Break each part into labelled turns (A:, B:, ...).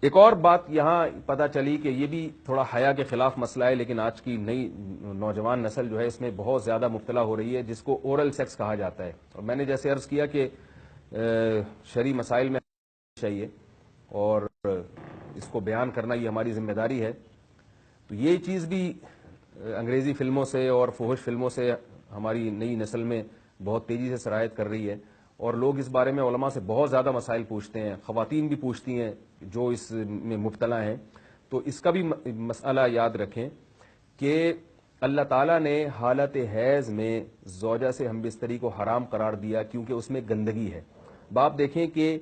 A: ایک اور بات یہاں پتہ چلی کہ یہ بھی تھوڑا حیا کے خلاف مسئلہ ہے، لیکن آج کی نئی نوجوان نسل جو ہے اس میں بہت زیادہ مبتلا ہو رہی ہے، جس کو اورل سیکس کہا جاتا ہے. اور میں نے جیسے عرض کیا کہ شرعی مسائل میں چاہیے اور اس کو بیان کرنا یہ ہماری ذمہ داری ہے. تو یہ چیز بھی انگریزی فلموں سے اور فحش فلموں سے ہماری نئی نسل میں بہت تیزی سے سرایت کر رہی ہے، اور لوگ اس بارے میں علماء سے بہت زیادہ مسائل پوچھتے ہیں، خواتین بھی پوچھتی ہیں جو اس میں مبتلا ہیں. تو اس کا بھی مسئلہ یاد رکھیں کہ اللہ تعالیٰ نے حالت حیض میں زوجہ سے ہم بستری کو حرام قرار دیا کیونکہ اس میں گندگی ہے. باپ دیکھیں کہ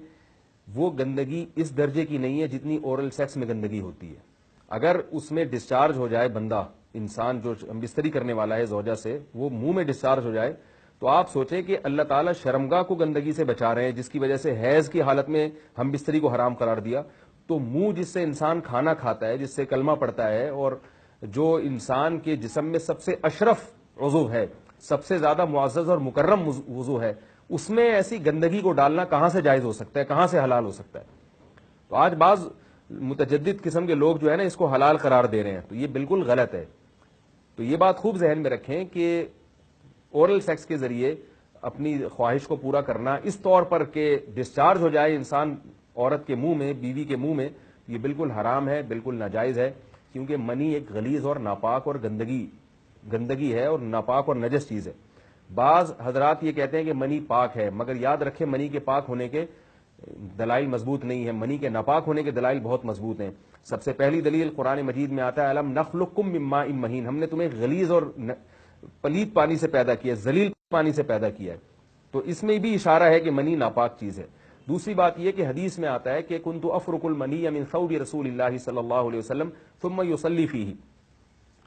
A: وہ گندگی اس درجے کی نہیں ہے جتنی اورل سیکس میں گندگی ہوتی ہے. اگر اس میں ڈسچارج ہو جائے بندہ، انسان جو ہم بستری کرنے والا ہے زوجہ سے، وہ منہ میں ڈسچارج ہو جائے، تو آپ سوچیں کہ اللہ تعالیٰ شرمگاہ کو گندگی سے بچا رہے ہیں، جس کی وجہ سے حیض کی حالت میں ہم بستری کو حرام قرار دیا. تو منہ جس سے انسان کھانا کھاتا ہے، جس سے کلمہ پڑتا ہے، اور جو انسان کے جسم میں سب سے اشرف عضو ہے، سب سے زیادہ معزز اور مکرم عضو ہے، اس میں ایسی گندگی کو ڈالنا کہاں سے جائز ہو سکتا ہے، کہاں سے حلال ہو سکتا ہے؟ تو آج بعض متجدد قسم کے لوگ جو ہے نا اس کو حلال قرار دے رہے ہیں، تو یہ بالکل غلط ہے. تو یہ بات خوب ذہن میں رکھیں کہ اورل سیکس کے ذریعے اپنی خواہش کو پورا کرنا اس طور پر کہ ڈسچارج ہو جائے انسان عورت کے منہ میں، بیوی کے منہ میں، یہ بالکل حرام ہے، بالکل ناجائز ہے. کیونکہ منی ایک غلیظ اور ناپاک اور گندگی ہے اور ناپاک اور نجس چیز ہے. بعض حضرات یہ کہتے ہیں کہ منی پاک ہے، مگر یاد رکھیں منی کے پاک ہونے کے دلائل مضبوط نہیں ہے، منی کے ناپاک ہونے کے دلائل بہت مضبوط ہیں. سب سے پہلی دلیل قرآن مجید میں آتا ہے الم نخلقکم من ماء مہین، ہم نے تمہیں غلیظ اور پلید پانی سے پیدا کیا، ذلیل پانی سے پیدا کیا ہے. تو اس میں بھی اشارہ ہے کہ منی ناپاک چیز ہے. دوسری بات یہ کہ حدیث میں آتا ہے کہ کنت افرک المنی من ثوب رسول اللہ صلی اللہ علیہ وسلم ثم یصلی فیہ.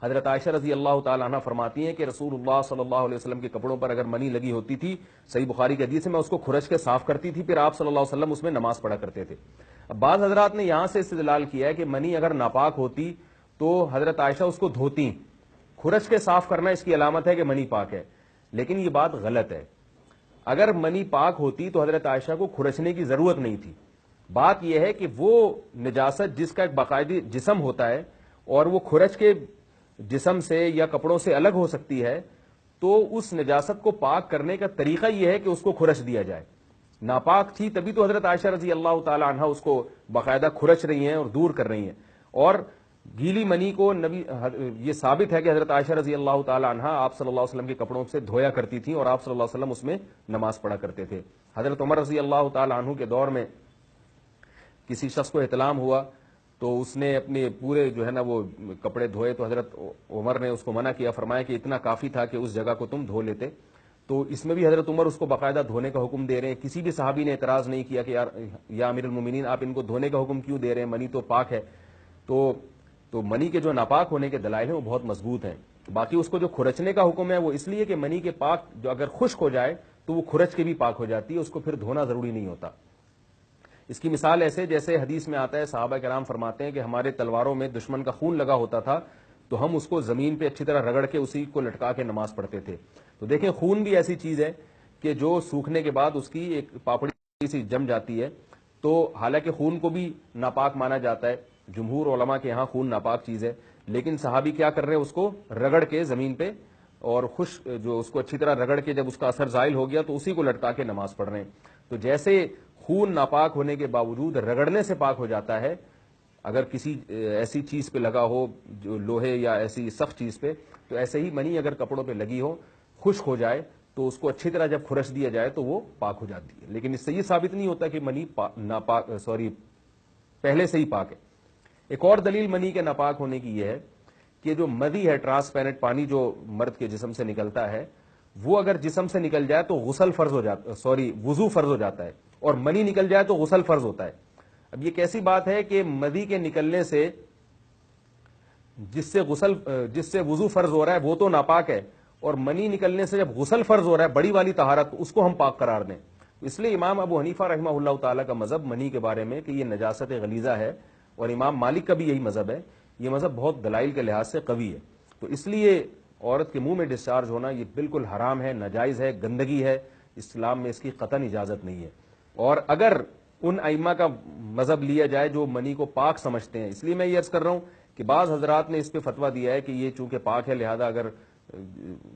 A: حضرت عائشہ رضی اللہ تعالی عنہ فرماتی ہیں کہ رسول اللہ صلی اللہ علیہ وسلم کے کپڑوں پر اگر منی لگی ہوتی تھی، صحیح بخاری کی حدیث ہے، میں اس کو کھرچ کے صاف کرتی تھی، پھر آپ صلی اللہ علیہ وسلم اس میں نماز پڑھا کرتے تھے. اب بعض حضرات نے یہاں سے استدلال کیا ہے کہ منی اگر ناپاک ہوتی تو حضرت عائشہ اس کو دھوتی، کھرچ کے صاف کرنا اس کی علامت ہے کہ منی پاک ہے. لیکن یہ بات غلط ہے. اگر منی پاک ہوتی تو حضرت عائشہ کو کھرچنے کی ضرورت نہیں تھی. بات یہ ہے کہ وہ نجاست جس کا ایک باقاعدی جسم ہوتا ہے اور وہ کھرچ کے جسم سے یا کپڑوں سے الگ ہو سکتی ہے، تو اس نجاست کو پاک کرنے کا طریقہ یہ ہے کہ اس کو کھرچ دیا جائے. ناپاک تھی تبھی تو حضرت عائشہ رضی اللہ تعالی عنہ اس کو باقاعدہ کھرچ رہی ہیں اور دور کر رہی ہیں. اور گیلی منی کو نبی، یہ ثابت ہے کہ حضرت عائشہ رضی اللہ تعالی عنہ آپ صلی اللہ علیہ وسلم کے کپڑوں سے دھویا کرتی تھیں اور آپ صلی اللہ علیہ وسلم اس میں نماز پڑھا کرتے تھے. حضرت عمر رضی اللہ تعالی عنہ کے دور میں کسی شخص کو احتلام ہوا تو اس نے اپنے پورے جو ہے نا وہ کپڑے دھوئے، تو حضرت عمر نے اس کو منع کیا، فرمایا کہ اتنا کافی تھا کہ اس جگہ کو تم دھو لیتے. تو اس میں بھی حضرت عمر اس کو باقاعدہ دھونے کا حکم دے رہے ہیں. کسی بھی صحابی نے اعتراض نہیں کیا کہ یا امیر المومنین آپ ان کو دھونے کا حکم کیوں دے رہے ہیں، منی تو پاک ہے. تو منی کے جو ناپاک ہونے کے دلائل ہیں وہ بہت مضبوط ہیں. باقی اس کو جو کھرچنے کا حکم ہے وہ اس لیے کہ منی کے پاک جو اگر خشک ہو جائے تو وہ کھرچ کے بھی پاک ہو جاتی ہے، اس کو پھر دھونا ضروری نہیں ہوتا. اس کی مثال ایسے جیسے حدیث میں آتا ہے، صحابہ کرام فرماتے ہیں کہ ہمارے تلواروں میں دشمن کا خون لگا ہوتا تھا تو ہم اس کو زمین پہ اچھی طرح رگڑ کے اسی کو لٹکا کے نماز پڑھتے تھے. تو دیکھیں خون بھی ایسی چیز ہے کہ جو سوکھنے کے بعد اس کی ایک پاپڑی سی جم جاتی ہے. تو حالانکہ خون کو بھی ناپاک مانا جاتا ہے، جمہور علماء کے ہاں خون ناپاک چیز ہے، لیکن صحابی کیا کر رہے ہیں، اس کو رگڑ کے زمین پہ اور جو اس کو اچھی طرح رگڑ کے جب اس کا اثر زائل ہو گیا تو اسی کو لٹکا کے نماز پڑھ رہے ہیں. تو جیسے خون ناپاک ہونے کے باوجود رگڑنے سے پاک ہو جاتا ہے اگر کسی ایسی چیز پہ لگا ہو جو لوہے یا ایسی سخت چیز پہ، تو ایسے ہی منی اگر کپڑوں پہ لگی ہو، خشک ہو جائے تو اس کو اچھی طرح جب کھرچ دیا جائے تو وہ پاک ہو جاتی ہے. لیکن اس سے یہ ثابت نہیں ہوتا کہ منی پہلے سے ہی پاک ہے. ایک اور دلیل منی کے ناپاک ہونے کی یہ ہے کہ جو مدی ہے، ٹرانسپیرنٹ پانی جو مرد کے جسم سے نکلتا ہے، وہ اگر جسم سے نکل جائے تو وضو فرض ہو جاتا ہے، اور منی نکل جائے تو غسل فرض ہوتا ہے. اب یہ کیسی بات ہے کہ مدی کے نکلنے سے جس سے وضو فرض ہو رہا ہے وہ تو ناپاک ہے، اور منی نکلنے سے جب غسل فرض ہو رہا ہے بڑی والی طہارت، اس کو ہم پاک قرار دیں. اس لیے امام ابو حنیفہ رحمہ اللہ تعالیٰ کا مذہب منی کے بارے میں کہ یہ نجاست غلیظہ ہے، اور امام مالک کا بھی یہی مذہب ہے. یہ مذہب بہت دلائل کے لحاظ سے قوی ہے. تو اس لیے عورت کے منہ میں ڈسچارج ہونا یہ بالکل حرام ہے، ناجائز ہے، گندگی ہے، اسلام میں اس کی قطعاً اجازت نہیں ہے. اور اگر ان ائمہ کا مذہب لیا جائے جو منی کو پاک سمجھتے ہیں. اس لیے میں یہ عرض کر رہا ہوں کہ بعض حضرات نے اس پہ فتویٰ دیا ہے کہ یہ چونکہ پاک ہے لہذا اگر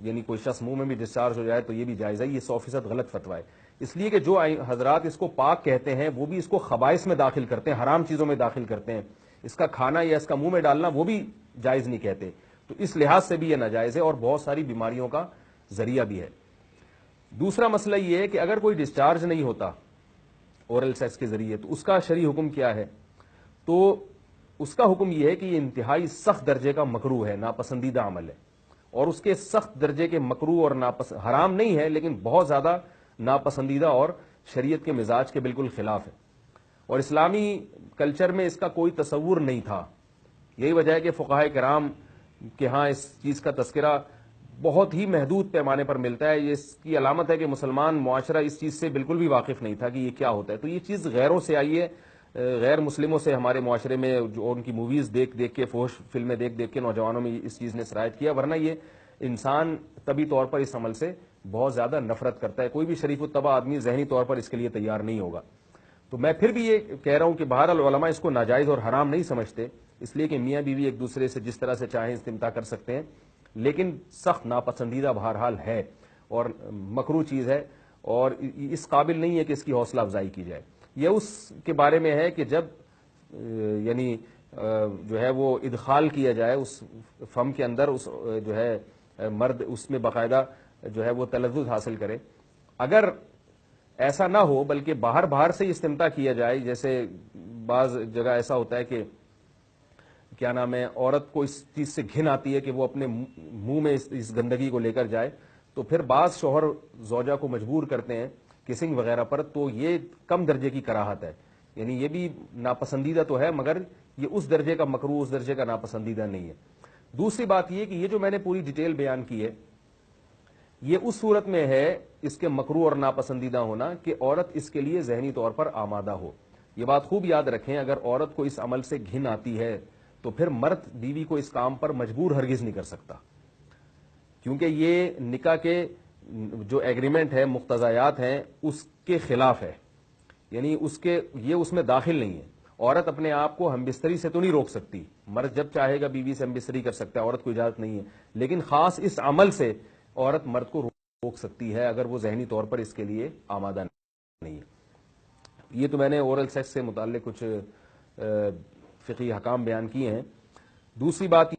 A: یعنی کوئی شخص منہ میں بھی ڈسچارج ہو جائے تو یہ بھی جائز ہے. یہ 100% غلط فتویٰ ہے. اس لیے کہ جو حضرات اس کو پاک کہتے ہیں وہ بھی اس کو خبائث میں داخل کرتے ہیں, حرام چیزوں میں داخل کرتے ہیں. اس کا کھانا یا اس کا منہ میں ڈالنا وہ بھی جائز نہیں کہتے. تو اس لحاظ سے بھی یہ ناجائز ہے اور بہت ساری بیماریوں کا ذریعہ بھی ہے. دوسرا مسئلہ یہ ہے کہ اگر کوئی ڈسچارج نہیں ہوتا اورل سیکس کے ذریعے تو اس کا شرعی حکم کیا ہے؟ تو اس کا حکم یہ ہے کہ یہ انتہائی سخت درجے کا مکروہ ہے, ناپسندیدہ عمل ہے. اور اس کے سخت درجے کے مکروہ اور حرام نہیں ہے لیکن بہت زیادہ ناپسندیدہ اور شریعت کے مزاج کے بالکل خلاف ہے. اور اسلامی کلچر میں اس کا کوئی تصور نہیں تھا. یہی وجہ ہے کہ فقہائے کرام کے ہاں اس چیز کا تذکرہ بہت ہی محدود پیمانے پر ملتا ہے. یہ اس کی علامت ہے کہ مسلمان معاشرہ اس چیز سے بالکل بھی واقف نہیں تھا کہ یہ کیا ہوتا ہے. تو یہ چیز غیروں سے آئی ہے, غیر مسلموں سے ہمارے معاشرے میں, جو ان کی موویز دیکھ دیکھ کے, فحش فلمیں دیکھ دیکھ کے نوجوانوں میں اس چیز نے سرایت کیا. ورنہ یہ انسان طبی طور پر اس عمل سے بہت زیادہ نفرت کرتا ہے. کوئی بھی شریف الطبع آدمی ذہنی طور پر اس کے لیے تیار نہیں ہوگا. تو میں پھر بھی یہ کہہ رہا ہوں کہ بہرحال علماء اس کو ناجائز اور حرام نہیں سمجھتے, اس لیے کہ میاں بیوی ایک دوسرے سے جس طرح سے چاہیں استمتاع کر سکتے ہیں, لیکن سخت ناپسندیدہ بہرحال ہے اور مکروہ چیز ہے اور اس قابل نہیں ہے کہ اس کی حوصلہ افزائی کی جائے. یہ اس کے بارے میں ہے کہ جب یعنی جو ہے وہ ادخال کیا جائے اس فم کے اندر, اس جو ہے مرد اس میں باقاعدہ جو ہے وہ تلذذ حاصل کرے. اگر ایسا نہ ہو بلکہ باہر سے استمتاع کیا جائے, جیسے بعض جگہ ایسا ہوتا ہے کہ کیا نام ہے عورت کو اس چیز سے گھن آتی ہے کہ وہ اپنے منہ میں اس گندگی کو لے کر جائے, تو پھر بعض شوہر زوجہ کو مجبور کرتے ہیں کسنگ وغیرہ پر, تو یہ کم درجے کی کراہت ہے. یعنی یہ بھی ناپسندیدہ تو ہے مگر یہ اس درجے کا مکروہ, اس درجے کا ناپسندیدہ نہیں ہے. دوسری بات یہ کہ یہ جو میں نے پوری ڈیٹیل بیان کی ہے یہ اس صورت میں ہے اس کے مکروہ اور ناپسندیدہ ہونا کہ عورت اس کے لیے ذہنی طور پر آمادہ ہو. یہ بات خوب یاد رکھیں, اگر عورت کو اس عمل سے گھن آتی ہے تو پھر مرد بیوی کو اس کام پر مجبور ہرگز نہیں کر سکتا, کیونکہ یہ نکاح کے جو ایگریمنٹ ہے, مقتضیات ہیں, اس کے خلاف ہے. یعنی یہ اس میں داخل نہیں ہے. عورت اپنے آپ کو ہم بستری سے تو نہیں روک سکتی, مرد جب چاہے گا بیوی سے ہم بستری کر سکتا ہے, عورت کو اجازت نہیں ہے. لیکن خاص اس عمل سے عورت مرد کو روک سکتی ہے اگر وہ ذہنی طور پر اس کے لیے آمادہ نہیں ہے. یہ تو میں نے اورل سیکس سے متعلق کچھ فقہی احکام بیان کیے ہیں. دوسری بات